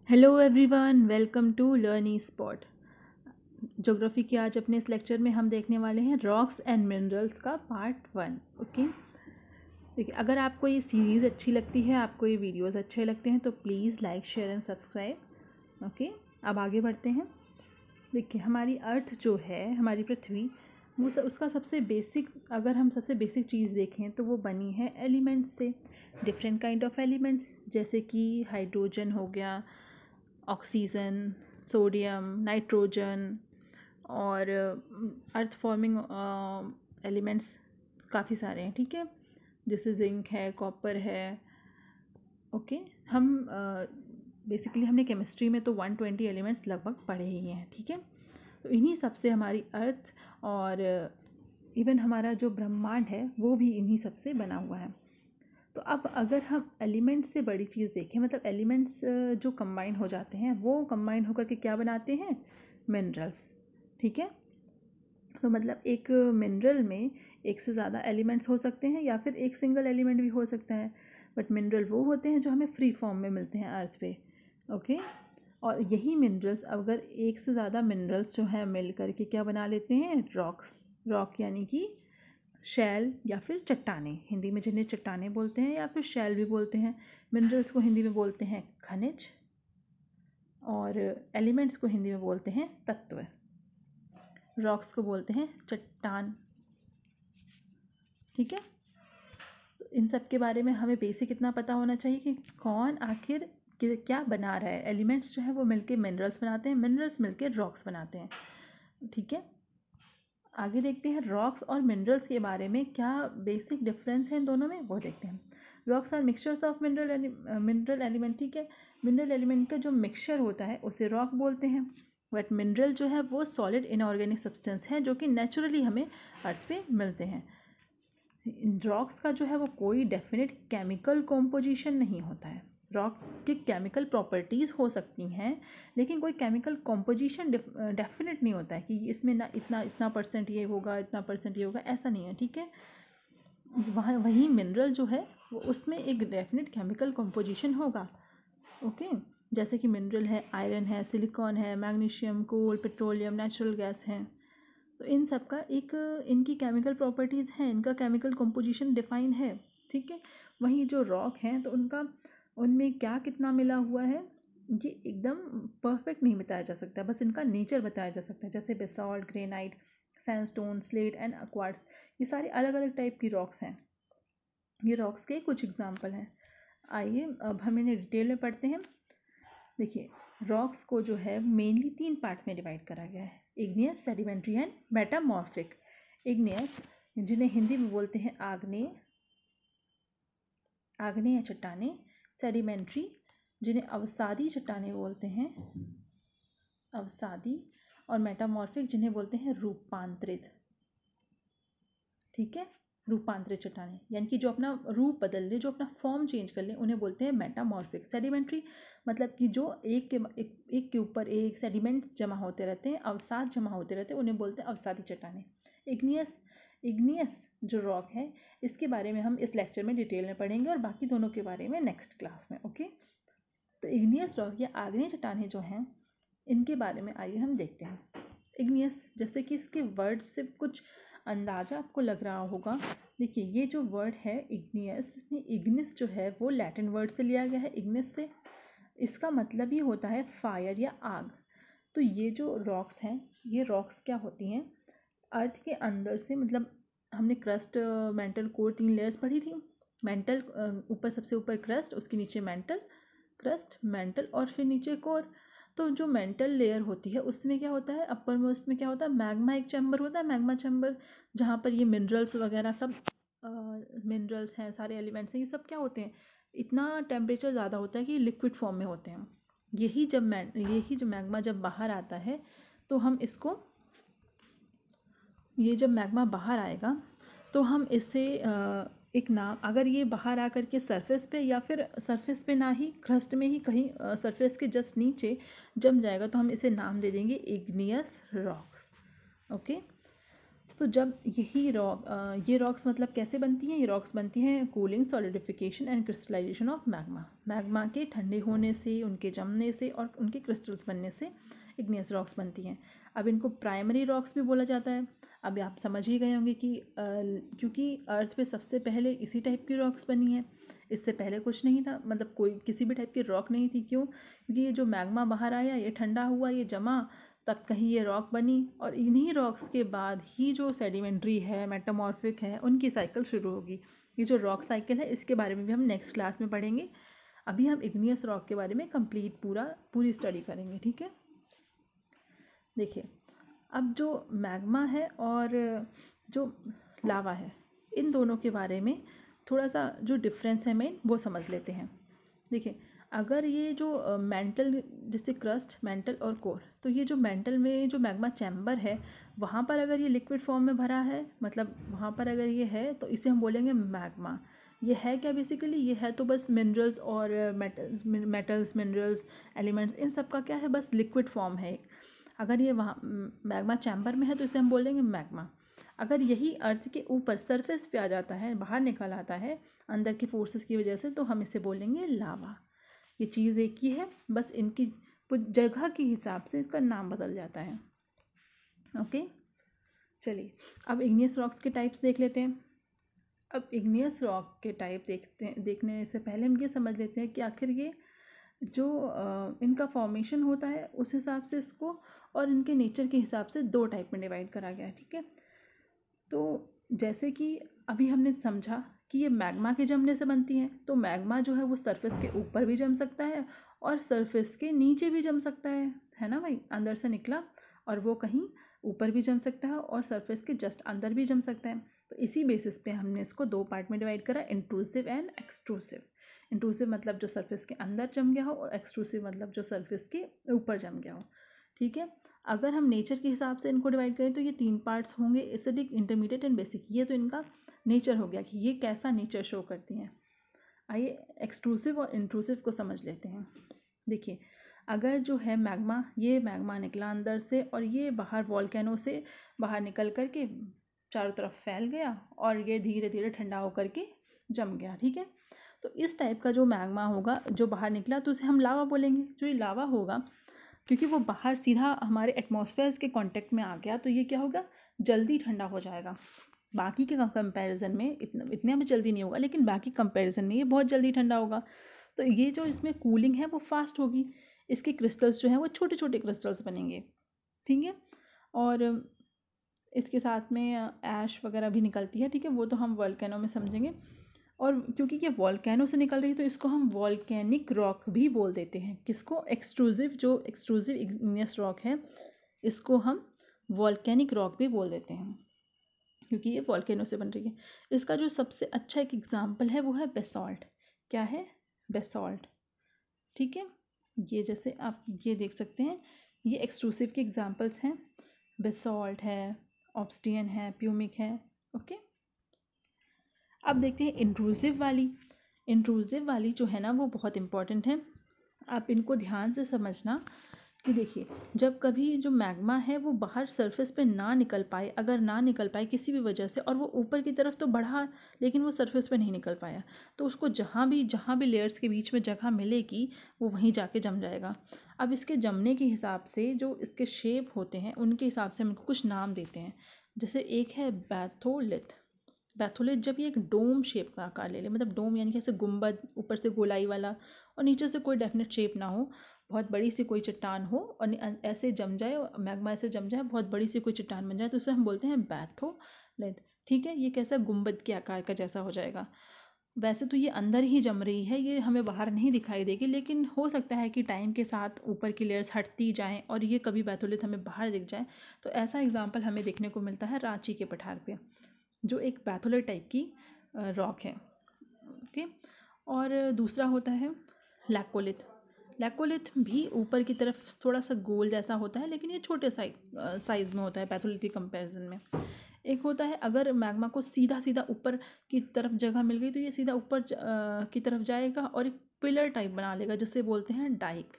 Hello everyone, welcome to learn e spot. Geography के आज अपने इस लेक्चर में हम देखने वाले हैं रॉक्स एंड मिनरल्स का पार्ट 1। ओके, देखिए, अगर आपको ये सीरीज़ अच्छी लगती है, आपको ये वीडियोस अच्छे लगते हैं तो please like, share and subscribe. Okay, अब आगे बढ़ते हैं। देखिए, हमारी अर्थ जो है, हमारी पृथ्वी, वो उसका सबसे बेसिक, अगर हम सबसे बेसिक चीज़ देखें तो वो बनी है एलिमेंट्स से। डिफरेंट काइंड ऑफ एलिमेंट्स, जैसे कि हाइड्रोजन हो गया, ऑक्सीजन, सोडियम, नाइट्रोजन और अर्थ फॉर्मिंग एलिमेंट्स काफ़ी सारे हैं। ठीक है, जैसे जिंक है, कॉपर है। ओके, हम बेसिकली हमने केमिस्ट्री में तो 120 एलिमेंट्स लगभग पढ़े ही हैं। ठीक है, तो इन्हीं सब से हमारी अर्थ और इवन हमारा जो ब्रह्मांड है वो भी इन्हीं सब से बना हुआ है। तो अब अगर हम एलिमेंट्स से बड़ी चीज़ देखें, मतलब एलिमेंट्स जो कंबाइन हो जाते हैं वो कंबाइन होकर के क्या बनाते हैं? मिनरल्स। ठीक है, तो मतलब एक मिनरल में एक से ज़्यादा एलिमेंट्स हो सकते हैं या फिर एक सिंगल एलिमेंट भी हो सकता है, बट मिनरल वो होते हैं जो हमें फ्री फॉर्म में मिलते हैं अर्थ पे। ओके, और यही मिनरल्स, अगर एक से ज़्यादा मिनरल्स जो है मिल करके क्या बना लेते हैं? रॉक्स। रॉक यानी कि शैल या फिर चट्टाने, हिंदी में जिन्हें चट्टाने बोलते हैं या फिर शैल भी बोलते हैं। मिनरल्स को हिंदी में बोलते हैं खनिज, और एलिमेंट्स को हिंदी में बोलते हैं तत्व। रॉक्स को बोलते हैं चट्टान। ठीक है, तो इन सब के बारे में हमें बेसिक इतना पता होना चाहिए कि कौन आखिर क्या बना रहा है। एलिमेंट्स जो है वो मिलके मिनरल्स बनाते हैं, मिनरल्स मिलके रॉक्स बनाते हैं। ठीक है, आगे देखते हैं रॉक्स और मिनरल्स के बारे में, क्या बेसिक डिफरेंस है इन दोनों में, वो देखते हैं। Rocks are mixtures of mineral element. ठीक है, मिनरल एलिमेंट का जो मिक्सचर होता है उसे रॉक बोलते हैं, बट मिनरल जो है वो सॉलिड इनऑर्गेनिक सब्सटेंस है जो कि नेचुरली हमें अर्थ पे मिलते हैं। रॉक्स का जो है वो कोई डेफिनेट केमिकल कॉम्पोजिशन नहीं होता है। रॉक की केमिकल प्रॉपर्टीज़ हो सकती हैं, लेकिन कोई केमिकल कॉम्पोजिशन डेफिनेट नहीं होता है कि इसमें ना इतना इतना परसेंट ये होगा, इतना परसेंट ये होगा, ऐसा नहीं है। ठीक है, वहाँ वही मिनरल जो है वो उसमें एक डेफिनेट केमिकल कॉम्पोजिशन होगा। ओके, जैसे कि मिनरल है, आयरन है, सिलिकॉन है, मैग्नीशियम, कोल, पेट्रोलियम, नेचुरल गैस हैं। तो इन सब का एक इनकी केमिकल प्रॉपर्टीज़ हैं, इनका केमिकल कंपोजिशन डिफाइन है। ठीक है, वहीं जो रॉक हैं तो उनमें क्या कितना मिला हुआ है ये एकदम परफेक्ट नहीं बताया जा सकता, बस इनका नेचर बताया जा सकता है। जैसे basalt, granite, sandstone, slate and quartz, ये सारे अलग अलग टाइप की रॉक्स हैं। ये रॉक्स के कुछ एग्जाम्पल हैं। आइए अब हम इन्हें डिटेल में पढ़ते हैं। देखिए, रॉक्स को जो है मेनली 3 पार्ट्स में डिवाइड करा गया है: igneous, sedimentary and metamorphic. Igneous, जिन्हें हिंदी में बोलते हैं आग्नेय, आग्नेय या चट्टाने। सेडिमेंट्री, जिन्हें अवसादी चट्टाने बोलते हैं, अवसादी। और मेटामॉर्फिक, जिन्हें बोलते हैं रूपांतरित। ठीक है, रूपांतरित चट्टाने यानी कि जो अपना रूप बदल ले, जो अपना फॉर्म चेंज कर ले, उन्हें बोलते हैं मेटामॉर्फिक। सेडिमेंट्री मतलब कि जो एक के ऊपर एक सेडिमेंट्स जमा होते रहते हैं, अवसाद जमा होते रहते हैं, उन्हें बोलते हैं अवसादी चट्टाने। इग्नियस, इग्नियस जो रॉक है, इसके बारे में हम इस लेक्चर में डिटेल में पढ़ेंगे और बाकी दोनों के बारे में नेक्स्ट क्लास में। ओके, तो इग्नियस रॉक या आग्नेय चट्टाने जो हैं, इनके बारे में आइए हम देखते हैं। इग्नियस, जैसे कि इसके वर्ड से कुछ अंदाज़ा आपको लग रहा होगा। देखिए, ये जो वर्ड है इग्नियस में, इग्निस जो है वो लैटिन वर्ड से लिया गया है, इग्निस से। इसका मतलब ही होता है फायर या आग। तो ये जो रॉक्स हैं, ये रॉक्स क्या होती हैं? अर्थ के अंदर से, मतलब हमने क्रस्ट, मेंटल, कोर, 3 लेयर्स पढ़ी थी। मेंटल, ऊपर, सबसे ऊपर क्रस्ट, उसके नीचे मेंटल, क्रस्ट, मेंटल और फिर नीचे कोर। तो जो मेंटल लेयर होती है उसमें क्या होता है, अपर मोस्ट में क्या होता है, मैग्मा एक चैम्बर होता है, मैग्मा चैम्बर, जहाँ पर ये मिनरल्स वगैरह सब, मिनरल्स हैं, सारे एलिमेंट्स हैं, ये सब क्या होते हैं, इतना टेम्परेचर ज़्यादा होता है कि लिक्विड फॉर्म में होते हैं। यही जो मैग्मा जब बाहर आता है तो हम इसको, ये जब मैग्मा बाहर आएगा तो हम इसे एक नाम, अगर ये बाहर आकर के सरफेस पे, या फिर सरफेस पे ना ही, क्रस्ट में ही कहीं, सरफेस के जस्ट नीचे जम जाएगा, तो हम इसे नाम दे देंगे इग्नियस रॉक। ओके, तो जब ये रॉक्स मतलब कैसे बनती हैं? ये रॉक्स बनती हैं cooling, solidification and crystallisation of magma. Magma के ठंडे होने से, उनके जमने से और उनके क्रिस्टल्स बनने से इग्नियस रॉक्स बनती हैं। अब इनको प्राइमरी रॉक्स भी बोला जाता है। अब आप समझ ही गए होंगे कि क्योंकि अर्थ पे सबसे पहले इसी टाइप की रॉक्स बनी है, इससे पहले कुछ नहीं था, मतलब कोई किसी भी टाइप की रॉक नहीं थी। क्यों? क्योंकि ये जो मैग्मा बाहर आया, ये ठंडा हुआ, ये जमा, तब कहीं ये रॉक बनी, और इन्हीं रॉक्स के बाद ही जो सेडिमेंट्री है, मेटामॉर्फिक है, उनकी साइकिल शुरू होगी। ये जो रॉक साइकिल है इसके बारे में भी हम नेक्स्ट क्लास में पढ़ेंगे। अभी हम इग्नियस रॉक के बारे में पूरी स्टडी करेंगे, ठीक है। देखिए, अब जो मैग्मा है और जो लावा है, इन दोनों के बारे में थोड़ा सा जो डिफरेंस है मेन वो समझ लेते हैं। देखिए, अगर ये जो मेंटल, जैसे क्रस्ट, मेंटल और कोर, तो ये जो मेंटल में जो मैग्मा चैम्बर है, वहाँ पर अगर ये लिक्विड फॉर्म में भरा है, मतलब वहाँ पर अगर ये है तो इसे हम बोलेंगे मैग्मा। ये है क्या बेसिकली? ये है तो बस मिनरल्स और मेटल्स, मिनरल्स, एलिमेंट्स, इन सब का क्या है? बस लिक्विड फॉर्म है। अगर ये वहाँ मैग्मा चैम्बर में है तो इसे हम बोलेंगे मैग्मा। अगर यही अर्थ के ऊपर सरफेस पे आ जाता है, बाहर निकल आता है अंदर की फोर्सेस की वजह से, तो हम इसे बोलेंगे लावा। ये चीज़ एक ही है, बस इनकी जगह के हिसाब से इसका नाम बदल जाता है। ओके, चलिए अब इग्नियस रॉक्स के टाइप्स देख लेते हैं। अब इग्नियस रॉक के टाइप देखने से पहले हम ये समझ लेते हैं कि आखिर ये जो इनका फॉर्मेशन होता है उस हिसाब से इसको, और इनके नेचर के हिसाब से दो टाइप में डिवाइड करा गया है, ठीक है। तो जैसे कि अभी हमने समझा कि ये मैग्मा के जमने से बनती हैं, तो मैग्मा जो है वो सरफेस के ऊपर भी जम सकता है और सरफेस के नीचे भी जम सकता है ना भाई? अंदर से निकला और वो कहीं ऊपर भी जम सकता है और सरफेस के जस्ट अंदर भी जम सकता है। तो इसी बेसिस पे हमने इसको दो पार्ट में डिवाइड करा, इंट्रूसिव एंड एक्सट्रूसिव। इंट्रूसिव मतलब जो सरफेस के अंदर जम गया हो, और एक्सट्रूसिव मतलब जो सरफेस के ऊपर जम गया हो, ठीक है। अगर हम नेचर के हिसाब से इनको डिवाइड करें तो ये तीन पार्ट्स होंगे, एसिडिक, इंटरमीडिएट एंड बेसिक। ये तो इनका नेचर हो गया कि ये कैसा नेचर शो करती हैं। आइए एक्सट्रूसिव और इंट्रूसिव को समझ लेते हैं। देखिए, अगर जो है मैग्मा, ये मैग्मा निकला अंदर से और ये बाहर वॉल्केनो से बाहर निकल कर के चारों तरफ फैल गया और ये धीरे धीरे ठंडा होकर के जम गया, ठीक है। तो इस टाइप का जो मैग्मा होगा जो बाहर निकला, तो उसे हम लावा बोलेंगे। जो ये लावा होगा, क्योंकि वो बाहर सीधा हमारे एटमॉस्फेयर के कांटेक्ट में आ गया, तो ये क्या होगा? जल्दी ठंडा हो जाएगा। बाकी के कंपैरिजन में इतने में जल्दी नहीं होगा, लेकिन बाकी कंपैरिजन में ये बहुत जल्दी ठंडा होगा। तो ये जो इसमें कूलिंग है वो फास्ट होगी, इसके क्रिस्टल्स जो हैं वो छोटे छोटे क्रिस्टल्स बनेंगे, ठीक है। और इसके साथ में ऐश वगैरह भी निकलती है, ठीक है, वो तो हम वॉल्केनो में समझेंगे। और क्योंकि ये वॉल्केनो से निकल रही है तो इसको हम वॉल्केनिक रॉक भी बोल देते हैं। किसको? जो एक्सट्रूसिव इग्नियस रॉक है, इसको हम वॉल्केनिक रॉक भी बोल देते हैं, क्योंकि ये वॉल्केनो से बन रही है। इसका जो सबसे अच्छा एक एग्जाम्पल है वो है बेसॉल्ट। क्या है? बेसॉल्ट, ठीक है। ये जैसे आप ये देख सकते हैं, ये एक्सट्रूसिव के एग्जाम्पल्स हैं। बेसॉल्ट है, ऑब्सिडियन है, प्यूमिक है, ओके। अब देखते हैं इंट्रूसिव वाली जो है ना वो बहुत इंपॉर्टेंट है। आप इनको ध्यान से समझना कि देखिए, जब कभी जो मैग्मा है वो बाहर सरफेस पे ना निकल पाए, अगर ना निकल पाए किसी भी वजह से, और वो ऊपर की तरफ तो बढ़ा लेकिन वो सरफेस पे नहीं निकल पाया, तो उसको जहाँ भी लेयर्स के बीच में जगह मिलेगी वो वहीं जाके जम जाएगा। अब इसके जमने के हिसाब से जो इसके शेप होते हैं उनके हिसाब से हम इनको कुछ नाम देते हैं। जैसे एक है बैथोलिथ। जब ये एक डोम शेप का आकार ले ले, मतलब डोम यानी कि ऐसे गुंबद, ऊपर से गोलाई वाला और नीचे से कोई डेफिनेट शेप ना हो, बहुत बड़ी सी कोई चट्टान हो और ऐसे जम जाए, मैग्मा ऐसे जम जाए, बहुत बड़ी सी कोई चट्टान बन जाए, तो उसे हम बोलते हैं बैथोलिथ, ठीक है। ये कैसा? गुंबद के आकार का जैसा हो जाएगा। वैसे तो ये अंदर ही जम रही है, ये हमें बाहर नहीं दिखाई देगी, लेकिन हो सकता है कि टाइम के साथ ऊपर की लेयर्स हटती जाएं और ये कभी बैथोलिथ हमें बाहर दिख जाए। तो ऐसा एग्जाम्पल हमें देखने को मिलता है रांची के पठार पे, जो एक बैथोलिथ टाइप की रॉक है, ओके। और दूसरा होता है लैकोलिथ। लैकोलिथ भी ऊपर की तरफ थोड़ा सा गोल जैसा होता है, लेकिन ये छोटे साइज़ में होता है पैथोलिथ के कंपैरिजन में। एक होता है, अगर मैग्मा को सीधा सीधा ऊपर की तरफ जगह मिल गई तो ये सीधा ऊपर की तरफ जाएगा और एक पिलर टाइप बना लेगा, जिसे बोलते हैं डाइक।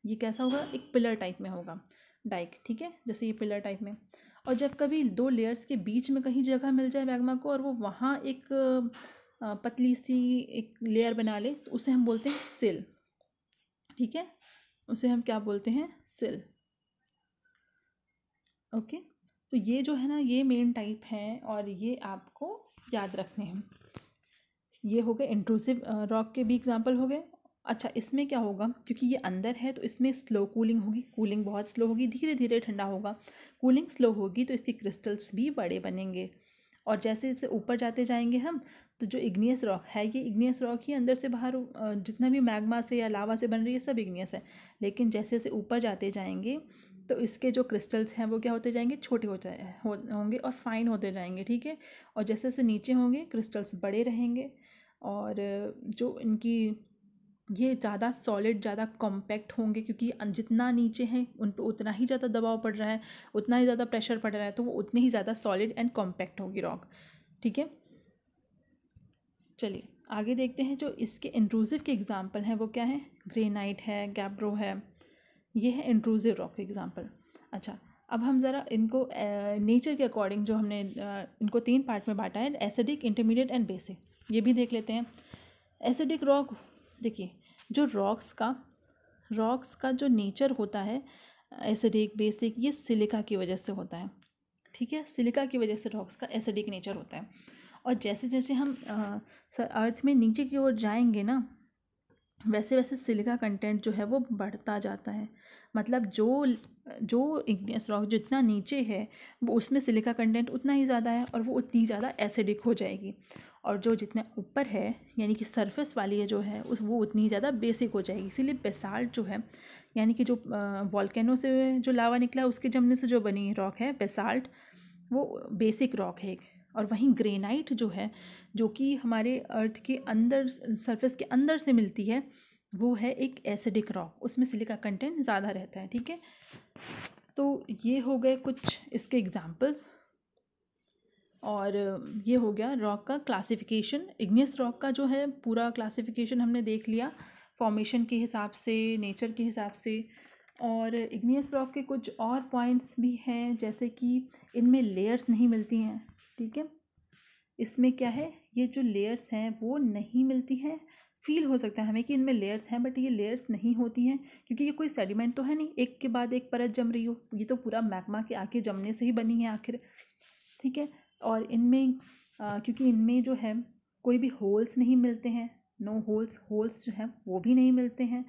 ये कैसा होगा? एक पिलर टाइप में होगा। डाइक, ठीक है, जैसे ये पिलर टाइप में। और जब कभी दो लेयर्स के बीच में कहीं जगह मिल जाए मैग्मा को और वो वहाँ एक पतली सी एक लेयर बना ले, तो उसे हम बोलते हैं सिल, ठीक है, उसे हम क्या बोलते हैं, सिल। ओके, तो ये जो है ना, ये मेन टाइप हैं और ये आपको याद रखने हैं। ये हो गए इंट्रूसिव रॉक के भी एग्जांपल हो गए। अच्छा, इसमें क्या होगा, क्योंकि ये अंदर है तो इसमें स्लो कूलिंग होगी, कूलिंग बहुत स्लो होगी, धीरे धीरे ठंडा होगा। कूलिंग स्लो होगी तो इसके क्रिस्टल्स भी बड़े बनेंगे। और जैसे जैसे ऊपर जाते जाएंगे हम, तो जो इग्नियस रॉक है, ये इग्नियस रॉक ही अंदर से बाहर जितना भी मैग्मा से या लावा से बन रही है सब इग्नियस है। लेकिन जैसे जैसे ऊपर जाते जाएंगे तो इसके जो क्रिस्टल्स हैं वो क्या होते जाएंगे, छोटे होंगे और फाइन होते जाएंगे, ठीक है। और जैसे जैसे नीचे होंगे क्रिस्टल्स बड़े रहेंगे और जो इनकी ये ज़्यादा सॉलिड, ज़्यादा कॉम्पैक्ट होंगे, क्योंकि जितना नीचे हैं उन पर उतना ही ज़्यादा दबाव पड़ रहा है, उतना ही ज़्यादा प्रेशर पड़ रहा है, तो वो उतनी ही ज़्यादा सॉलिड एंड कॉम्पैक्ट होगी रॉक, ठीक है। चलिए आगे देखते हैं। जो इसके इंट्रूसिव के एग्जांपल हैं वो क्या है, ग्रेनाइट है, गैब्रो है, ये है इंट्रूसिव रॉक के एग्जांपल। अच्छा, अब हम ज़रा इनको नेचर के अकॉर्डिंग जो हमने इनको 3 पार्ट में बांटा है, एसिडिक, इंटरमीडिएट एंड बेसिक, ये भी देख लेते हैं। एसिडिक रॉक, देखिए जो रॉक्स का जो नेचर होता है एसिडिक, बेसिक, ये सिलिका की वजह से होता है, ठीक है। सिलिका की वजह से रॉक्स का एसिडिक नेचर होता है। और जैसे जैसे हम अर्थ में नीचे की ओर जाएंगे ना, वैसे वैसे सिलिका कंटेंट जो है वो बढ़ता जाता है। मतलब जो इग्नियस रॉक जितना नीचे है वो उसमें सिलिका कंटेंट उतना ही ज़्यादा है और वो उतनी ज़्यादा एसिडिक हो जाएगी। और जो जितना ऊपर है यानी कि सरफेस वाली है जो है वो उतनी ज़्यादा बेसिक हो जाएगी। इसीलिए बेसाल्ट जो है, यानी कि जो वॉल्केनो से जो लावा निकला उसके जमने से जो बनी रॉक है बेसाल्ट, वो बेसिक रॉक है। और वहीं ग्रेनाइट जो है, जो कि हमारे अर्थ के अंदर, सरफेस के अंदर से मिलती है, वो है एक एसिडिक रॉक, उसमें सिलिका कंटेंट ज़्यादा रहता है, ठीक है। तो ये हो गए कुछ इसके एग्जांपल्स। और ये हो गया रॉक का क्लासिफिकेशन। इग्नियस रॉक का जो है पूरा क्लासिफिकेशन हमने देख लिया, फॉर्मेशन के हिसाब से, नेचर के हिसाब से। और इग्नियस रॉक के कुछ और पॉइंट्स भी हैं, जैसे कि इनमें लेयर्स नहीं मिलती हैं, ठीक है। इसमें क्या है, ये जो लेयर्स हैं वो नहीं मिलती हैं। फील हो सकता है हमें कि इनमें लेयर्स हैं, बट ये लेयर्स नहीं होती हैं, क्योंकि ये कोई सेडिमेंट तो है नहीं एक के बाद एक परत जम रही हो, ये तो पूरा मैग्मा के आके जमने से ही बनी है आखिर, ठीक है। और इनमें क्योंकि इनमें जो है कोई भी होल्स नहीं मिलते हैं, नो होल्स जो हैं वो भी नहीं मिलते हैं।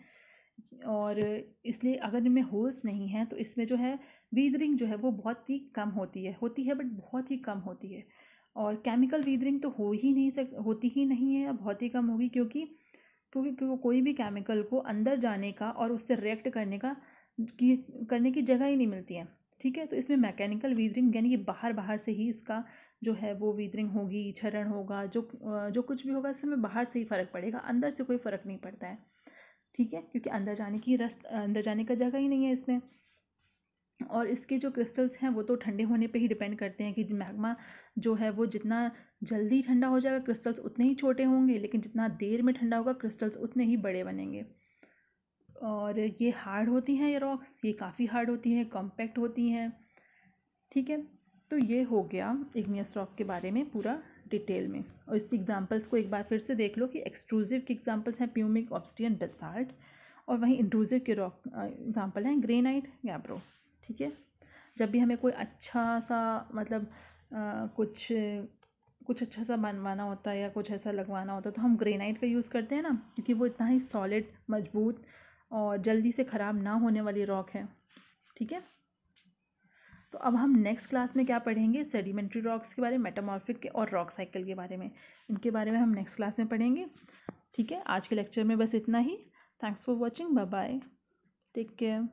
और इसलिए अगर इनमें होल्स नहीं हैं तो इसमें जो है वीदरिंग जो है वो बहुत ही कम होती है बट बहुत ही कम होती है। और केमिकल वीदरिंग तो होती ही नहीं है या बहुत ही कम होगी, क्योंकि कोई भी केमिकल को अंदर जाने का और उससे रिएक्ट करने की जगह ही नहीं मिलती है, ठीक है। तो इसमें मैकेनिकल वीदरिंग यानी कि बाहर से ही इसका जो है वो वीदरिंग होगी, क्षरण होगा, जो कुछ भी होगा इसमें बाहर से ही फ़र्क पड़ेगा, अंदर से कोई फ़र्क नहीं पड़ता है, ठीक है, क्योंकि अंदर जाने का जगह ही नहीं है इसमें। और इसके जो क्रिस्टल्स हैं वो तो ठंडे होने पे ही डिपेंड करते हैं कि मैग्मा जो है वो जितना जल्दी ठंडा हो जाएगा क्रिस्टल्स उतने ही छोटे होंगे, लेकिन जितना देर में ठंडा होगा क्रिस्टल्स उतने ही बड़े बनेंगे। और ये हार्ड होती हैं, ये रॉक ये काफ़ी हार्ड होती हैं, कॉम्पैक्ट होती हैं, ठीक है। तो ये हो गया इग्नियस रॉक के बारे में पूरा डिटेल में। और इसकी एग्जांपल्स को एक बार फिर से देख लो कि एक्सट्रूसिव के एग्जांपल्स हैं प्यूमिक, ऑब्सिडियन, बेसाल्ट। और वहीं इंट्रूसिव के रॉक एग्जांपल हैं ग्रेनाइट, गैब्रो, ठीक है। जब भी हमें कोई अच्छा सा मतलब कुछ अच्छा सा बनवाना होता है या कुछ ऐसा लगवाना होता है तो हम ग्रेनाइट का यूज़ करते हैं ना, क्योंकि वो इतना ही सॉलिड, मजबूत और जल्दी से ख़राब ना होने वाली रॉक है, ठीक है। तो अब हम नेक्स्ट क्लास में क्या पढ़ेंगे, सेडिमेंट्री रॉक्स के बारे में, मेटामॉर्फिक के और रॉक साइकिल के बारे में, इनके बारे में हम नेक्स्ट क्लास में पढ़ेंगे, ठीक है। आज के लेक्चर में बस इतना ही। Thanks for watching, bye bye, take care.